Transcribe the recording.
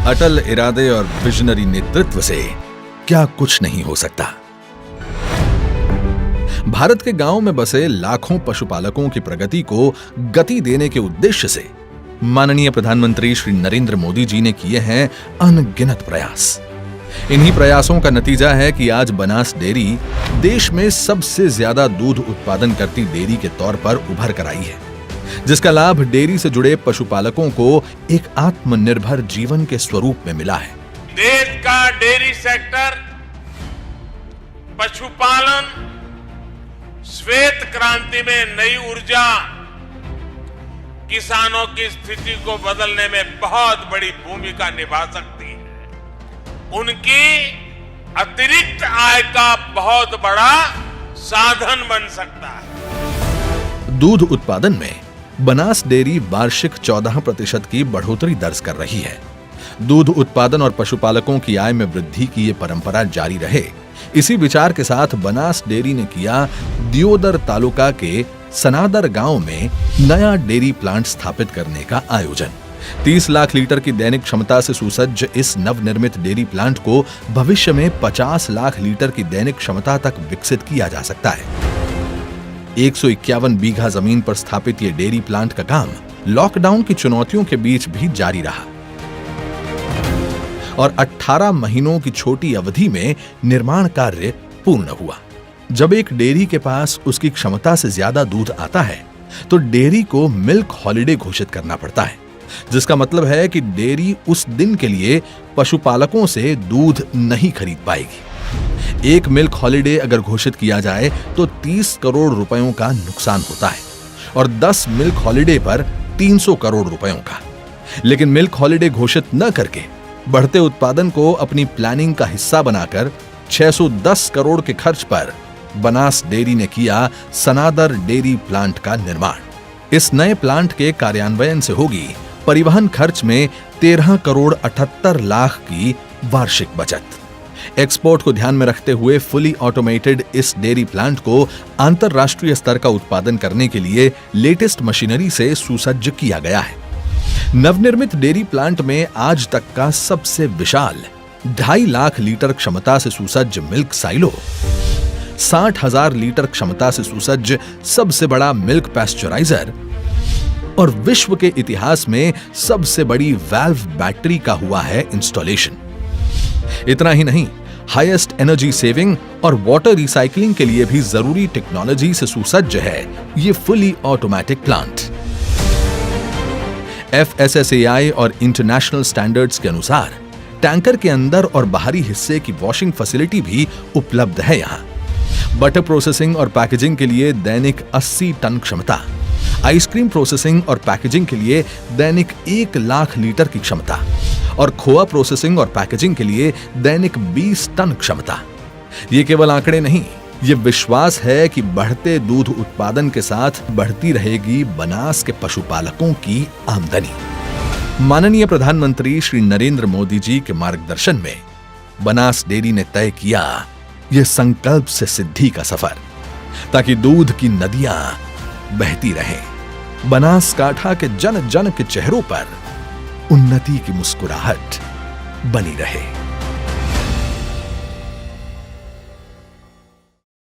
अटल इरादे और विजनरी नेतृत्व से क्या कुछ नहीं हो सकता। भारत के गांव में बसे लाखों पशुपालकों की प्रगति को गति देने के उद्देश्य से माननीय प्रधानमंत्री श्री नरेंद्र मोदी जी ने किए हैं अनगिनत प्रयास। इन्हीं प्रयासों का नतीजा है कि आज बनास डेयरी देश में सबसे ज्यादा दूध उत्पादन करती डेयरी के तौर पर उभर कर आई है, जिसका लाभ डेयरी से जुड़े पशुपालकों को एक आत्मनिर्भर जीवन के स्वरूप में मिला है। देश का डेयरी सेक्टर पशुपालन श्वेत क्रांति में नई ऊर्जा, किसानों की स्थिति को बदलने में बहुत बड़ी भूमिका निभा सकती है। उनकी अतिरिक्त आय का बहुत बड़ा साधन बन सकता है। दूध उत्पादन में बनास डेयरी वार्षिक 14% की बढ़ोतरी दर्ज कर रही है। दूध उत्पादन और पशुपालकों की आय में वृद्धि की ये परंपरा जारी रहे, इसी विचार के साथ बनास डेयरी ने किया दियोदर तालुका के सनादर गांव में नया डेयरी प्लांट स्थापित करने का आयोजन। 30 लाख लीटर की दैनिक क्षमता से सुसज्ज इस नवनिर्मित डेयरी प्लांट को भविष्य में 50 लाख लीटर की दैनिक क्षमता तक विकसित किया जा सकता है। 151 बीघा जमीन पर स्थापित ये डेयरी प्लांट का काम लॉकडाउन की चुनौतियों के बीच भी जारी रहा और 18 महीनों की छोटी अवधि में निर्माण कार्य पूर्ण हुआ। जब एक डेयरी के पास उसकी क्षमता से ज्यादा दूध आता है तो डेयरी को मिल्क हॉलिडे घोषित करना पड़ता है, जिसका मतलब है कि डेयरी उस दिन के लिए पशुपालकों से दूध नहीं खरीद पाएगी। एक मिल्क हॉलिडे अगर घोषित किया जाए तो 30 करोड़ रुपयों का नुकसान होता है और 10 मिल्क हॉलिडे पर 300 करोड़ रुपयों का। लेकिन मिल्क हॉलिडे घोषित न करके बढ़ते उत्पादन को अपनी प्लानिंग का हिस्सा बनाकर 610 करोड़ के खर्च पर बनास डेयरी ने किया सनादर डेयरी प्लांट का निर्माण। इस नए प्लांट के कार्यान्वयन से होगी परिवहन खर्च में 13 करोड़ 78 लाख की वार्षिक बचत। एक्सपोर्ट को ध्यान में रखते हुए फुली ऑटोमेटेड इस डेयरी प्लांट को अंतरराष्ट्रीय स्तर का उत्पादन करने के लिए लेटेस्ट मशीनरी से सुसज्ज किया गया है। नवनिर्मित डेयरी प्लांट में आज तक का सबसे विशाल 2.5 लाख लीटर क्षमता से सुसज्ज मिल्क साइलो, 60,000 लीटर क्षमता से सुसज्ज सबसे बड़ा मिल्क पैस्चराइजर और विश्व के इतिहास में सबसे बड़ी वाल्व बैटरी का हुआ है इंस्टॉलेशन। इतना ही नहीं, हाईएस्ट एनर्जी सेविंग और वाटर रिसाइकलिंग के लिए भी जरूरी टेक्नोलॉजी से सुसज्ज है ये फुली ऑटोमेटिक प्लांट। FSSAI और इंटरनेशनल स्टैंडर्ड्स के अनुसार टैंकर के अंदर और बाहरी हिस्से की वॉशिंग फैसिलिटी भी उपलब्ध है यहाँ। बटर प्रोसेसिंग और पैकेजिंग के लिए दैनिक 80 टन क्षमता, आइसक्रीम प्रोसेसिंग और पैकेजिंग के लिए दैनिक 1 लाख लीटर की क्षमता और खोआ प्रोसेसिंग और पैकेजिंग के लिए दैनिक 20 टन क्षमता। ये केवल आंकड़े नहीं, ये विश्वास है कि बढ़ते दूध उत्पादन के साथ बढ़ती रहेगी बनास के पशुपालकों की आमदनी। माननीय प्रधानमंत्री श्री नरेंद्र मोदी जी के मार्गदर्शन में बनास डेयरी ने तय किया यह संकल्प से सिद्धि का सफर, ताकि दूध की नदियां बहती रहें। बनासकांठा के जन जन के चेहरों पर उन्नति की मुस्कुराहट बनी रहे।